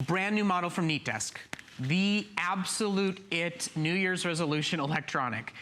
brand new model from NeatDesk. The absolute it New Year's resolution electronic.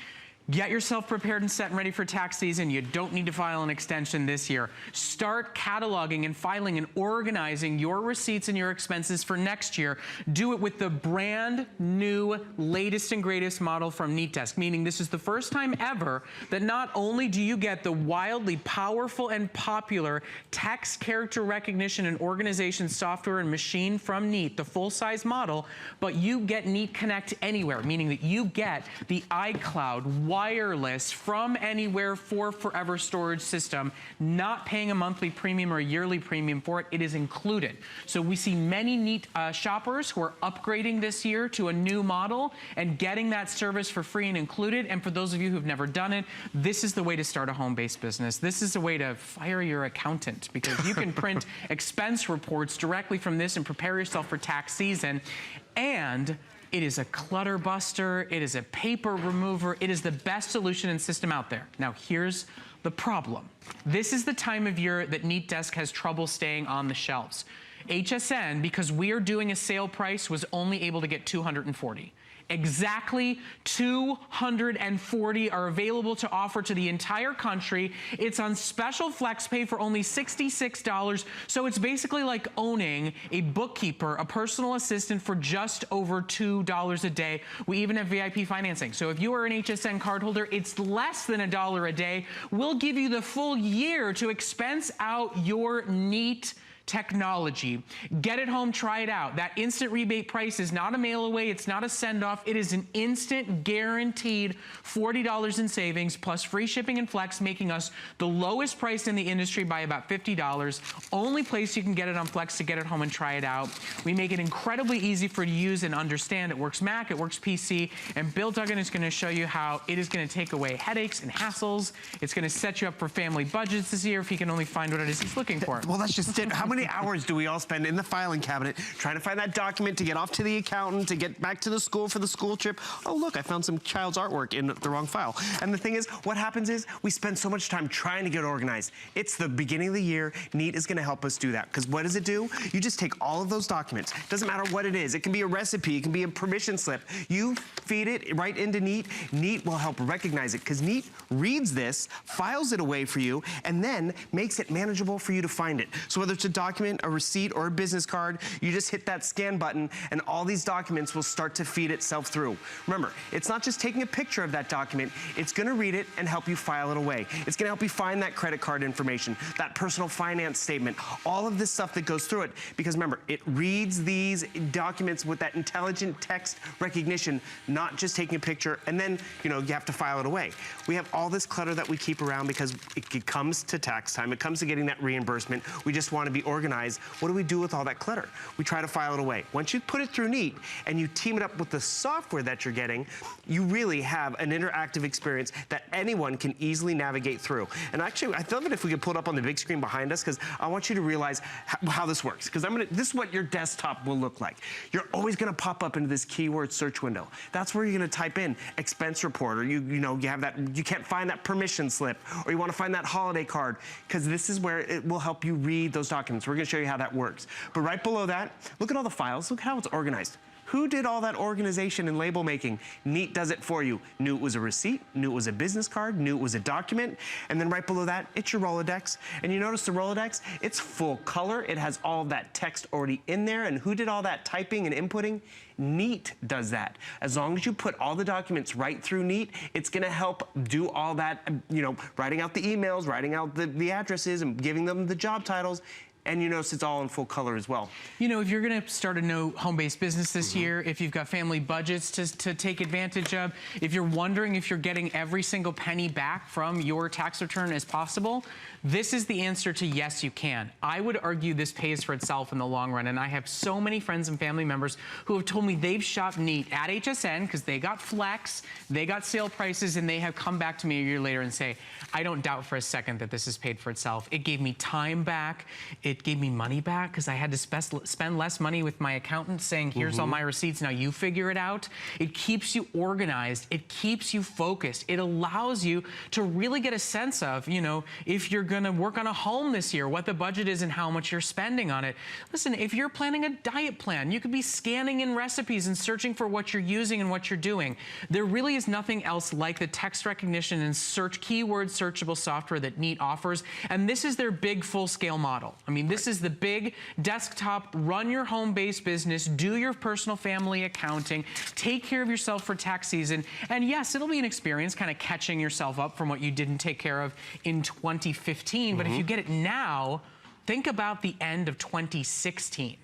Get yourself prepared and set and ready for tax season. You don't need to file an extension this year. Start cataloging and filing and organizing your receipts and your expenses for next year. Do it with the brand new, latest and greatest model from NeatDesk, meaning this is the first time ever that not only do you get the wildly powerful and popular text character recognition and organization software and machine from Neat, the full-size model, but you get Neat Connect Anywhere, meaning that you get the iCloud wireless from anywhere for forever storage system, not paying a monthly premium or a yearly premium for it. It is included. So we see many Neat shoppers who are upgrading this year to a new model and getting that service for free and included. And for those of you who've never done it, this is the way to start a home-based business. This is a way to fire your accountant, because you can print expense reports directly from this and prepare yourself for tax season. And it is a clutter buster, it is a paper remover, it is the best solution and system out there. Now here's the problem. This is the time of year that NeatDesk has trouble staying on the shelves. HSN, because we are doing a sale price, was only able to get 240. Exactly 240 are available to offer to the entire country. It's on special flex pay for only $66. So it's basically like owning a bookkeeper, a personal assistant for just over $2 a day. We even have VIP financing. So if you are an HSN cardholder, it's less than $1 a day. We'll give you the full year to expense out your Neat technology. Get it home, try it out. That instant rebate price is not a mail away, it's not a send off, it is an instant guaranteed $40 in savings plus free shipping and flex, making us the lowest price in the industry by about $50. Only place you can get it on Flex to get it home and try it out. We make it incredibly easy for you to use and understand. It works Mac, it works PC, and Bill Duggan is going to show you how it is going to take away headaches and hassles. It's going to set you up for family budgets this year if he can only find what it is he's looking for. Well, that's just it. How many hours do we all spend in the filing cabinet trying to find that document to get off to the accountant, to get back to the school for the school trip? Oh, look, I found some child's artwork in the wrong file. And the thing is, what happens is we spend so much time trying to get organized. It's the beginning of the year. Neat is going to help us do that. Because what does it do? You just take all of those documents. Doesn't matter what it is. It can be a recipe. It can be a permission slip. You feed it right into Neat. Neat will help recognize it, because Neat reads this, files it away for you, and then makes it manageable for you to find it. So whether it's a document, a receipt, or a business card, you just hit that scan button and all these documents will start to feed itself through. Remember, it's not just taking a picture of that document, it's gonna read it and help you file it away. It's gonna help you find that credit card information, that personal finance statement, all of this stuff that goes through it, because remember, it reads these documents with that intelligent text recognition, not just taking a picture and then, you know, you have to file it away. We have all this clutter that we keep around because it comes to tax time, it comes to getting that reimbursement. We just wanna be organized. What do we do with all that clutter? We try to file it away. Once you put it through Neat and you team it up with the software that you're getting, you really have an interactive experience that anyone can easily navigate through. And actually, I love it if we could pull it up on the big screen behind us, because I want you to realize how this works. Because this is what your desktop will look like. You're always going to pop up into this keyword search window. That's where you're going to type in expense report, or you have that, you can't find that permission slip, or you want to find that holiday card, because this is where it will help you read those documents. We're going to show you how that works. But right below that, look at all the files. Look how it's organized. Who did all that organization and label making? Neat does it for you. Knew it was a receipt, knew it was a business card, knew it was a document, and then right below that, it's your Rolodex. And you notice the Rolodex, it's full color. It has all of that text already in there, and who did all that typing and inputting? Neat does that. As long as you put all the documents right through Neat, it's gonna help do all that, writing out the emails, writing out the addresses, and giving them the job titles. And you notice it's all in full color as well. You know, if you're gonna start a new home-based business this year, if you've got family budgets to take advantage of, if you're wondering if you're getting every single penny back from your tax return as possible, this is the answer to yes, you can. I would argue this pays for itself in the long run, and I have so many friends and family members who have told me they've shopped Neat at HSN because they got flex, they got sale prices, and they have come back to me a year later and say, I don't doubt for a second that this has paid for itself. It gave me time back. It it gave me money back because I had to spend less money with my accountant saying, here's all my receipts, now you figure it out. It keeps you organized. It keeps you focused. It allows you to really get a sense of, you know, if you're gonna work on a home this year, what the budget is and how much you're spending on it. Listen, if you're planning a diet plan, you could be scanning in recipes and searching for what you're using and what you're doing. There really is nothing else like the text recognition and keyword searchable software that Neat offers. And this is their big full-scale model. I mean, this is the big desktop, run your home-based business, do your personal family accounting, take care of yourself for tax season. And yes, it'll be an experience kind of catching yourself up from what you didn't take care of in 2015. But if you get it now, think about the end of 2016.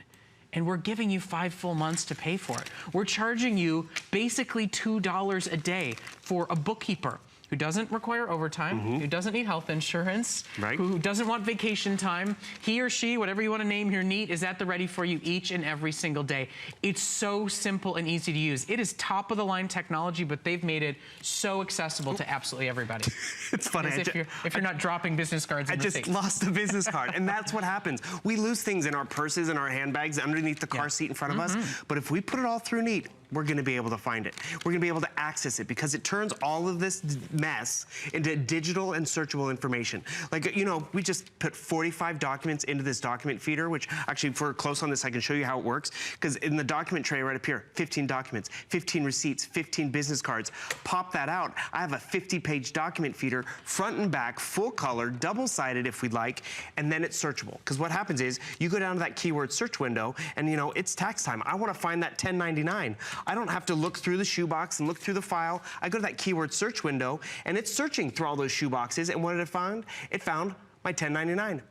And we're giving you 5 full months to pay for it. We're charging you basically $2 a day for a bookkeeper who doesn't require overtime, who doesn't need health insurance, who doesn't want vacation time. He or she, whatever you want to name here, Neat, is at the ready for you each and every single day. It's so simple and easy to use. It is top of the line technology, but they've made it so accessible to absolutely everybody. It's funny. If you're not dropping business cards in the seat. I just lost a business card, and that's what happens. We lose things in our purses and our handbags underneath the car seat in front of us, but if we put it all through Neat, we're gonna be able to find it. We're gonna be able to access it because it turns all of this mess into digital and searchable information. Like, you know, we just put 45 documents into this document feeder, which actually, if we're close on this, I can show you how it works. Because in the document tray right up here, 15 documents, 15 receipts, 15 business cards. Pop that out. I have a 50-page document feeder, front and back, full color, double-sided if we'd like, and then it's searchable. Because what happens is, you go down to that keyword search window, and you know, it's tax time. I wanna find that 1099. I don't have to look through the shoebox and look through the file. I go to that keyword search window, and it's searching through all those shoeboxes, and what did it find? It found my 1099.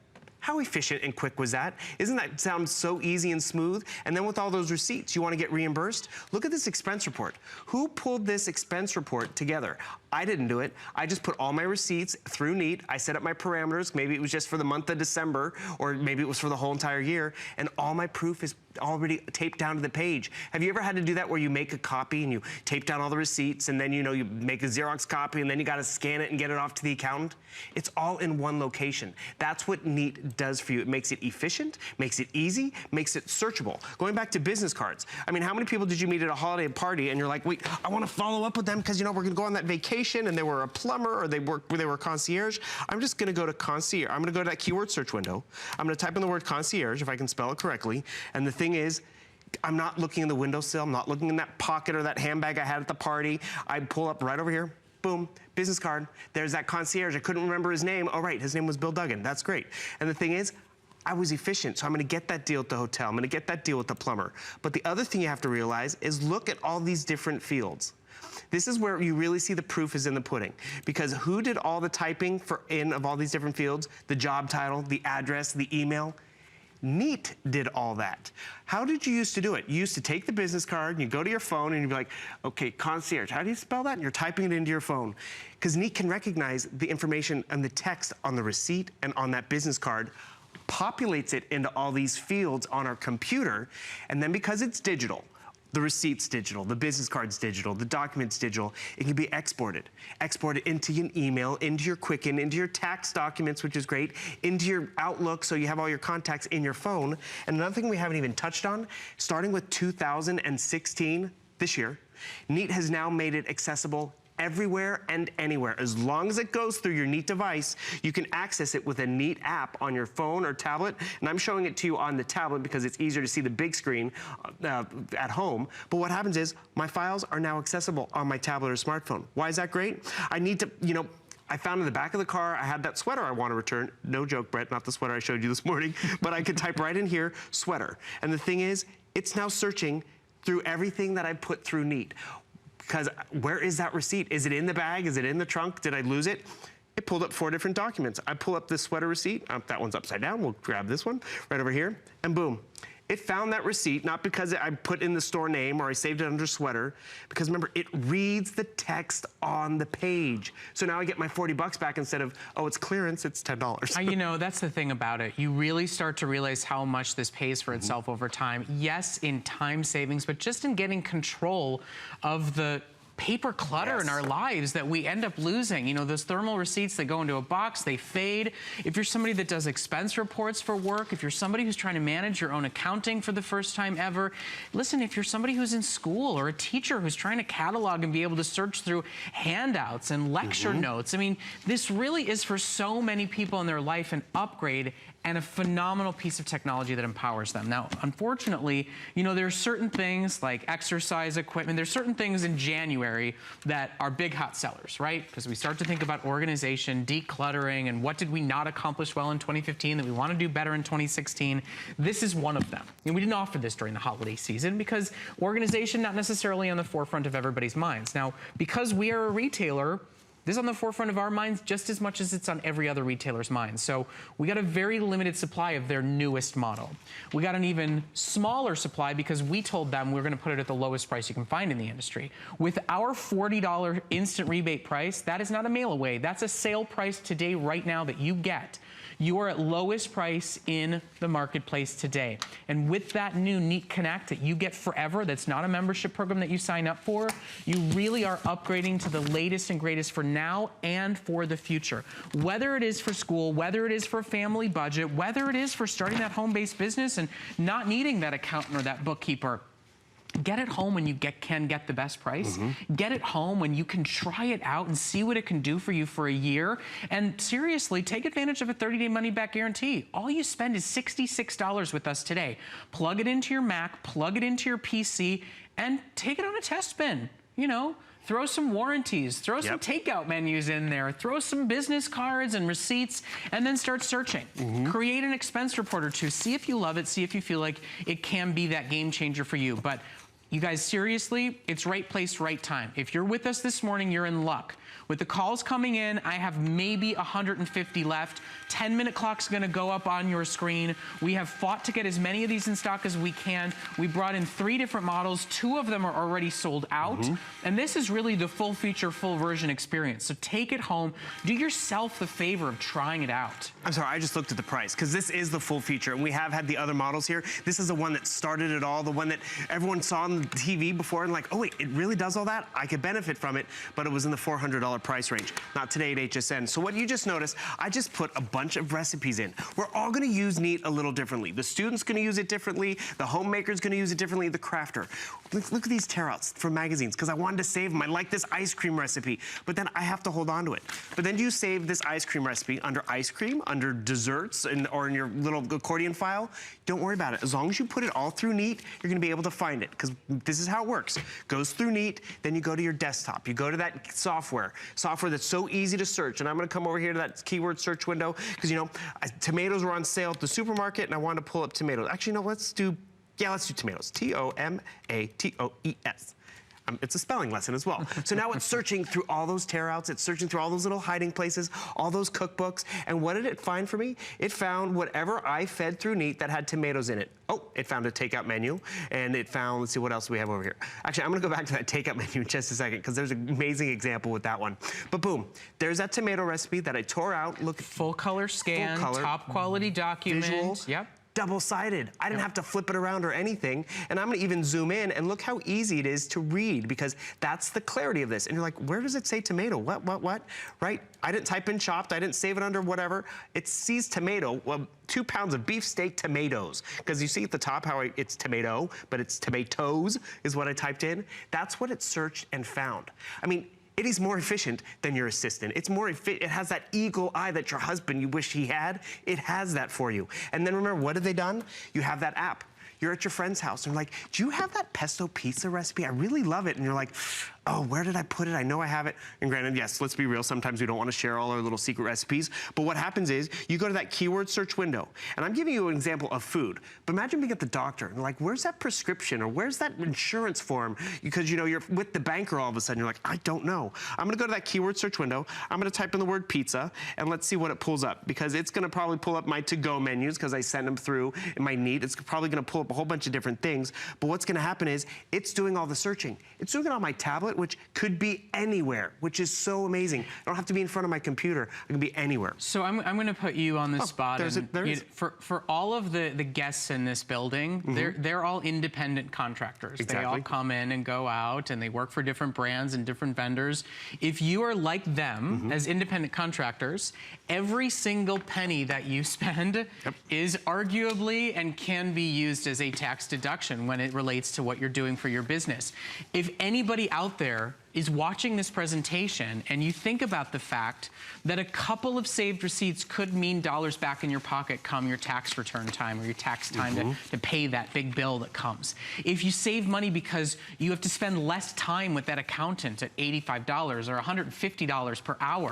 How efficient and quick was that? Isn't that sound so easy and smooth? And then with all those receipts, you want to get reimbursed? Look at this expense report. Who pulled this expense report together? I didn't do it. I just put all my receipts through Neat. I set up my parameters. Maybe it was just for the month of December, or maybe it was for the whole entire year, and all my proof is already taped down to the page. Have you ever had to do that where you make a copy and you tape down all the receipts, and then you know you make a Xerox copy and then you got to scan it and get it off to the accountant? It's all in one location. That's what Neat does for you. It makes it efficient, makes it easy, makes it searchable. Going back to business cards, I mean, how many people did you meet at a holiday party and you're like, wait, I want to follow up with them because, you know, we're going to go on that vacation and they were a plumber or they were a concierge. I'm just going to go to concierge. I'm going to go to that keyword search window. I'm going to type in the word concierge, if I can spell it correctly. And the thing is, I'm not looking in the windowsill. I'm not looking in that pocket or that handbag I had at the party. I pull up right over here. Boom, business card. There's that concierge. I couldn't remember his name. Oh, right, his name was Bill Duggan. That's great. And the thing is, I was efficient, so I'm gonna get that deal at the hotel. I'm gonna get that deal with the plumber. But the other thing you have to realize is look at all these different fields. This is where you really see the proof is in the pudding. Because who did all the typing of all these different fields? The job title, the address, the email. Neat did all that. How did you used to do it? You used to take the business card and you go to your phone and you'd be like, okay, concierge, how do you spell that? And you're typing it into your phone. Because Neat can recognize the information and the text on the receipt and on that business card, populates it into all these fields on our computer, and then because it's digital, the receipt's digital, the business card's digital, the document's digital, it can be exported. Exported into an email, into your Quicken, into your tax documents, which is great, into your Outlook, so you have all your contacts in your phone. And another thing we haven't even touched on, starting with 2016, this year, Neat has now made it accessible everywhere and anywhere. As long as it goes through your Neat device, you can access it with a Neat app on your phone or tablet. And I'm showing it to you on the tablet because it's easier to see the big screen at home. But what happens is my files are now accessible on my tablet or smartphone. Why is that great? I need to, you know, I found in the back of the car, I had that sweater I want to return. No joke, Brett, not the sweater I showed you this morning, but I could type right in here, sweater. And the thing is, it's now searching through everything that I put through Neat. Because where is that receipt? Is it in the bag? Is it in the trunk? Did I lose it? It pulled up 4 different documents. I pull up this sweater receipt. That one's upside down. We'll grab this one right over here. And boom. It found that receipt, not because I put in the store name or I saved it under sweater, because remember, it reads the text on the page. So now I get my 40 bucks back instead of, oh, it's clearance, it's $10. You know, that's the thing about it. You really start to realize how much this pays for itself over time. Yes, in time savings, but just in getting control of the paper clutter in our lives that we end up losing. You know, those thermal receipts that go into a box, they fade. If you're somebody that does expense reports for work, if you're somebody who's trying to manage your own accounting for the first time ever, listen, if you're somebody who's in school or a teacher who's trying to catalog and be able to search through handouts and lecture notes, I mean, this really is for so many people in their life an upgrade and a phenomenal piece of technology that empowers them. Now, unfortunately, you know, there are certain things like exercise equipment, there's certain things in January that are big hot sellers, right? Because we start to think about organization, decluttering, and what did we not accomplish well in 2015 that we want to do better in 2016. This is one of them. And we didn't offer this during the holiday season because organization not necessarily on the forefront of everybody's minds. Now, because we are a retailer, this is on the forefront of our minds just as much as it's on every other retailer's mind. So we got a very limited supply of their newest model. We got an even smaller supply because we told them we're going to put it at the lowest price you can find in the industry. With our $40 instant rebate price, that is not a mail away. That's a sale price today, right now, that you get. You are at lowest price in the marketplace today. And with that new Neat Connect that you get forever, that's not a membership program that you sign up for, you really are upgrading to the latest and greatest for now and for the future. Whether it is for school, whether it is for family budget, whether it is for starting that home-based business and not needing that accountant or that bookkeeper, get it home when you can get the best price. Get it home when you can try it out and see what it can do for you for a year. And seriously, take advantage of a 30-day money-back guarantee. All you spend is $66 with us today. Plug it into your Mac, plug it into your PC, and take it on a test spin. You know, throw some warranties, throw some takeout menus in there, throw some business cards and receipts, and then start searching. Create an expense report or two. See if you love it. See if you feel like it can be that game changer for you. But you guys, seriously, it's right place, right time. If you're with us this morning, you're in luck. With the calls coming in, I have maybe 150 left. 10-minute clock's gonna go up on your screen. We have fought to get as many of these in stock as we can. We brought in 3 different models. 2 of them are already sold out. And this is really the full feature, full version experience. So take it home. Do yourself the favor of trying it out. I'm sorry, I just looked at the price because this is the full feature, and we have had the other models here. This is the one that started it all, the one that everyone saw on the TV before and like, oh wait, it really does all that? I could benefit from it, but it was in the $400 price range. Not today at HSN. So what you just noticed, I just put a bunch of recipes in. We're all gonna use Neat a little differently. The student's gonna use it differently, the homemaker's gonna use it differently, the crafter. Look at these tear-outs from magazines, because I wanted to save them. I like this ice cream recipe, but then I have to hold on to it. But then you save this ice cream recipe under ice cream, under desserts, or in your little accordion file. Don't worry about it. As long as you put it all through Neat, you're gonna be able to find it, because this is how it works. Goes through Neat, then you go to your desktop. You go to that software that's so easy to search. And I'm gonna come over here to that keyword search window, because you know, tomatoes were on sale at the supermarket, and I wanted to pull up tomatoes. Actually, no, let's do tomatoes. Tomatoes. It's a spelling lesson as well. So now it's searching through all those tear-outs, it's searching through all those little hiding places, all those cookbooks, and what did it find for me? It found whatever I fed through Neat that had tomatoes in it. Oh, it found a takeout menu, and it found, let's see, what else we have over here. Actually, I'm gonna go back to that takeout menu in just a second, because there's an amazing example with that one. But boom, there's that tomato recipe that I tore out. Look, full color scan, top quality document. Visuals. Yep. Double-sided. I didn't have to flip it around or anything. And I'm gonna even zoom in and look how easy it is to read, because that's the clarity of this. And you're like, where does it say tomato? What? Right? I didn't type in chopped, I didn't save it under whatever. It sees tomato, well, 2 pounds of beefsteak tomatoes. Because you see at the top how it's tomato, but it's tomatoes is what I typed in. That's what it searched and found. I mean, it is more efficient than your assistant. It's more efficient. It has that eagle eye that your husband, you wish he had. It has that for you. And then remember, what have they done? You have that app. You're at your friend's house and like, do you have that pesto pizza recipe? I really love it. And you're like, oh, where did I put it? I know I have it. And granted, yes, let's be real. Sometimes we don't want to share all our little secret recipes. But what happens is you go to that keyword search window. And I'm giving you an example of food. But imagine being at the doctor and like, where's that prescription? Or where's that insurance form? Because you know, you're with the banker all of a sudden. You're like, I don't know. I'm going to go to that keyword search window. I'm going to type in the word pizza. And let's see what it pulls up. Because it's going to probably pull up my to-go menus because I send them through in my Neat. It's probably going to pull up a whole bunch of different things. But what's going to happen is it's doing all the searching. It's doing it on my tablet. wallet, which could be anywhere, which is so amazing. I don't have to be in front of my computer. I can be anywhere. So I'm going to put you on the spot. For all of the guests in this building, they're all independent contractors. Exactly. They all come in and go out, and they work for different brands and different vendors. If you are like them as independent contractors, every single penny that you spend is arguably and can be used as a tax deduction when it relates to what you're doing for your business. If anybody out there is watching this presentation and you think about the fact that a couple of saved receipts could mean dollars back in your pocket come your tax return time or your tax time to pay that big bill that comes. If you save money because you have to spend less time with that accountant at $85 or $150 per hour,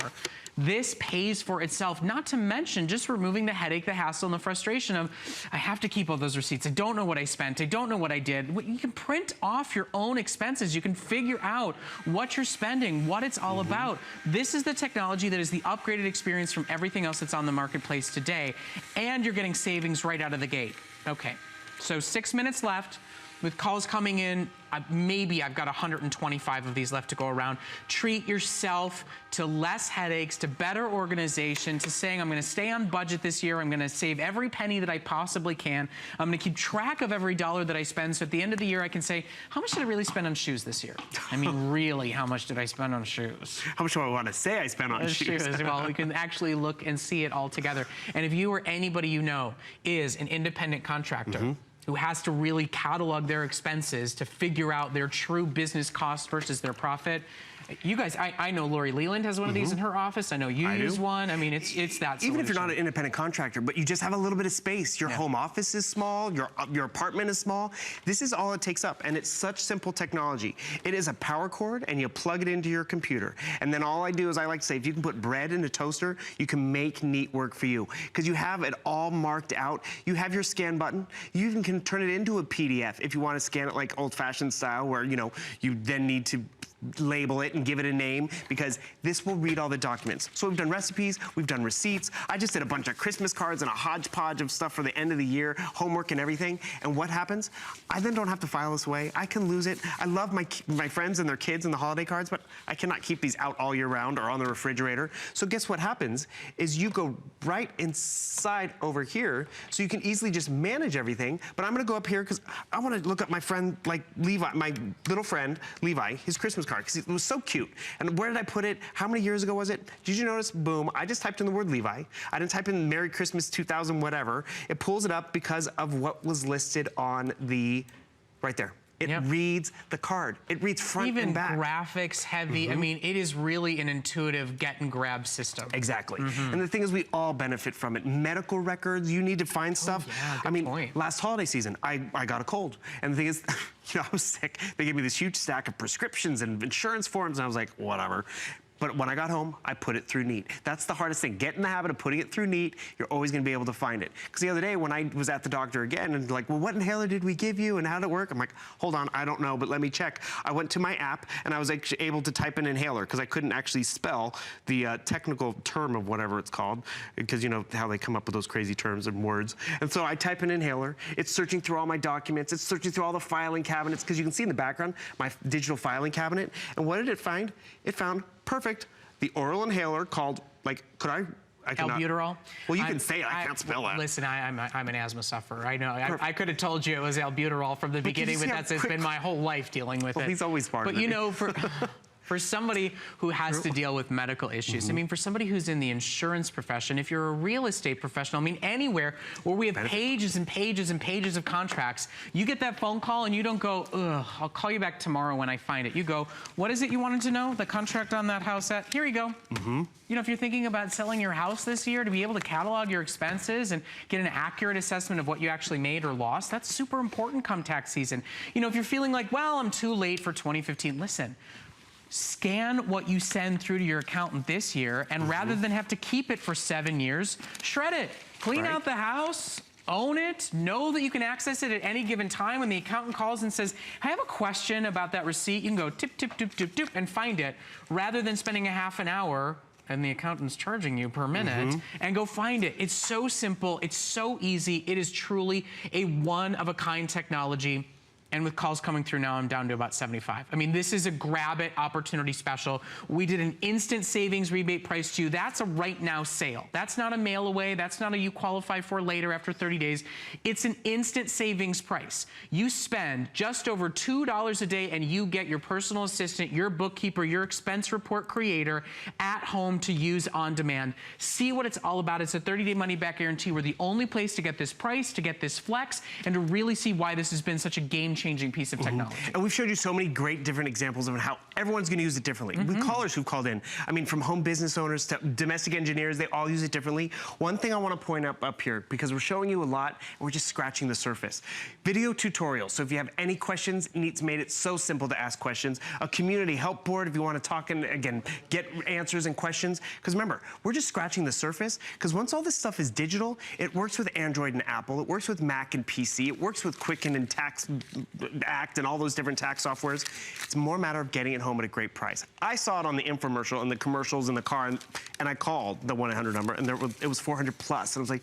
this pays for itself, not to mention just removing the headache, the hassle, and the frustration of, I have to keep all those receipts. I don't know what I spent. I don't know what I did. You can print off your own expenses. You can figure out what you're spending, what it's all about. This is the technology that is the upgraded experience from everything else that's on the marketplace today, and you're getting savings right out of the gate. Okay, so 6 minutes left. With calls coming in, maybe I've got 125 of these left to go around. Treat yourself to less headaches, to better organization, to saying I'm going to stay on budget this year. I'm going to save every penny that I possibly can. I'm going to keep track of every dollar that I spend. So at the end of the year, I can say, how much did I really spend on shoes this year? I mean, really, how much did I spend on shoes? How much do I want to say I spent on shoes? Well, we can actually look and see it all together. And if you or anybody you know is an independent contractor, who has to really catalog their expenses to figure out their true business cost versus their profit. You guys, I know Lori Leland has one of these in her office. I know you use one. I mean, it's that solution. Even if you're not an independent contractor, but you just have a little bit of space. Your home office is small. Your apartment is small. This is all it takes up, and it's such simple technology. It is a power cord, and you plug it into your computer. And then all I do is I like to say, if you can put bread in a toaster, you can make Neat work for you. Because you have it all marked out. You have your scan button. You even can turn it into a PDF if you want to scan it like old-fashioned style, where, you know, you then need to label it and give it a name, because this will read all the documents. So we've done recipes, we've done receipts. I just did a bunch of Christmas cards and a hodgepodge of stuff for the end of the year, homework and everything. And what happens? I then don't have to file this away. I can lose it. I love my friends and their kids and the holiday cards, but I cannot keep these out all year round or on the refrigerator. So guess what happens is you go right inside over here, so you can easily just manage everything. But I'm gonna go up here because I want to look up my friend, like Levi, my little friend, Levi, his Christmas card, because it was so cute. And where did I put it? How many years ago was it? Did you notice? Boom. I just typed in the word Levi. I didn't type in Merry Christmas 2000 whatever. It pulls it up because of what was listed on the, right there. It reads the card. It reads front and back. Even graphics heavy. I mean, it is really an intuitive get and grab system. Exactly. And the thing is, we all benefit from it. Medical records, you need to find stuff. I mean, last holiday season, I got a cold. And the thing is, you know, I was sick. They gave me this huge stack of prescriptions and insurance forms, and I was like, whatever. But when I got home, I put it through Neat. That's the hardest thing. Get in the habit of putting it through Neat. You're always going to be able to find it. Because the other day when I was at the doctor again and like, well, what inhaler did we give you and how did it work? I'm like, hold on, I don't know, but let me check. I went to my app and I was actually able to type in inhaler because I couldn't actually spell the technical term of whatever it's called, because you know how they come up with those crazy terms and words. And so I type in inhaler. It's searching through all my documents. It's searching through all the filing cabinets, because you can see in the background my digital filing cabinet. And what did it find? It found, perfect, the oral inhaler called, like, could I cannot. Albuterol? Well, you can say it. I can't spell that. Listen, I'm an asthma sufferer. I know. I could have told you it was albuterol from the beginning, but it's been my whole life dealing with it. He's always smart. But you know, for somebody who has to deal with medical issues, I mean, for somebody who's in the insurance profession, if you're a real estate professional, I mean, anywhere where we have pages and pages and pages of contracts, you get that phone call and you don't go, ugh, I'll call you back tomorrow when I find it. You go, what is it you wanted to know? The contract on that house at? Here you go. You know, if you're thinking about selling your house this year, to be able to catalog your expenses and get an accurate assessment of what you actually made or lost, that's super important come tax season. You know, if you're feeling like, well, I'm too late for 2015, listen. Scan what you send through to your accountant this year, and rather than have to keep it for 7 years, shred it. Clean out the house, own it, know that you can access it at any given time. When the accountant calls and says, I have a question about that receipt, you can go tip, tip, tip, tip, tip, and find it, rather than spending a half an hour and the accountant's charging you per minute, and go find it. It's so simple, it's so easy, it is truly a one-of-a-kind technology. And with calls coming through now, I'm down to about 75. I mean, this is a grab it opportunity special. We did an instant savings rebate price to you. That's a right now sale. That's not a mail away. That's not a you qualify for later after 30 days. It's an instant savings price. You spend just over $2 a day and you get your personal assistant, your bookkeeper, your expense report creator at home to use on demand. See what it's all about. It's a 30-day money-back guarantee. We're the only place to get this price, to get this flex, and to really see why this has been such a game-changing piece of technology. And we've showed you so many great different examples of how everyone's going to use it differently. With callers who've called in, I mean, from home business owners to domestic engineers, they all use it differently. One thing I want to point up here, because we're showing you a lot, and we're just scratching the surface. Video tutorials. So if you have any questions, Neat's made it so simple to ask questions. A community help board if you want to talk and, again, get answers and questions. Because remember, we're just scratching the surface, because once all this stuff is digital, it works with Android and Apple, it works with Mac and PC, it works with Quicken and Tax Act and all those different tax softwares. It's more a matter of getting it home at a great price. I saw it on the infomercial and the commercials in the car, and I called the 1-800 number, and it was 400 plus, and I was like,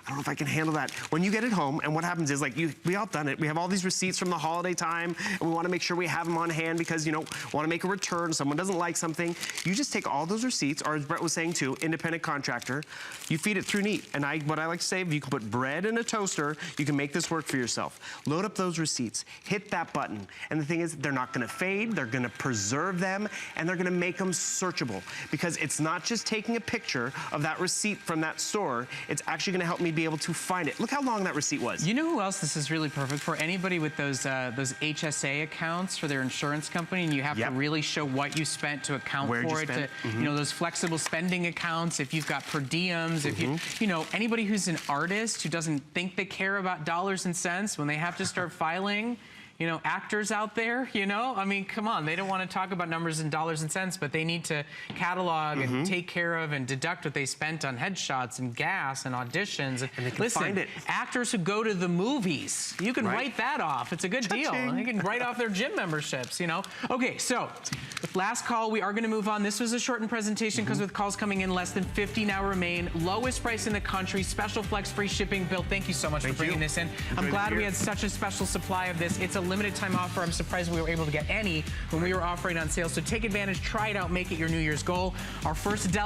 I don't know if I can handle that. When you get it home, and what happens is, like, we all done it. We have all these receipts from the holiday time, and we want to make sure we have them on hand because, you know, want to make a return. Someone doesn't like something. You just take all those receipts, or as Brett was saying too, independent contractor. You feed it through Neat. And what I like to say, if you can put bread in a toaster, you can make this work for yourself. Load up those receipts. Hit that button. And the thing is, they're not going to fade. They're going to preserve them, and they're going to make them searchable, because it's not just taking a picture of that receipt from that store. It's actually going to help me be able to find it. Look how long that receipt was. You know who else this is really perfect for? Anybody with those HSA accounts for their insurance company, and you have to really show what you spent to account for it. You know, those flexible spending accounts, if you've got per diems, if you know, anybody who's an artist who doesn't think they care about dollars and cents when they have to start filing, you know, actors out there, you know? I mean, come on, they don't want to talk about numbers in dollars and cents, but they need to catalog and take care of and deduct what they spent on headshots and gas and auditions. And they can listen, find it. Actors who go to the movies, you can write that off. It's a good deal. They can write off their gym memberships, you know? Okay, so last call, we are going to move on. This was a shortened presentation because with calls coming in, less than 50 now remain. Lowest price in the country, special flex free shipping. Bill, thank you so much for bringing this in. I'm glad we had such a special supply of this. It's a limited time offer. I'm surprised we were able to get any when we were offering on sale. So take advantage, try it out, make it your New Year's goal. Our first Dell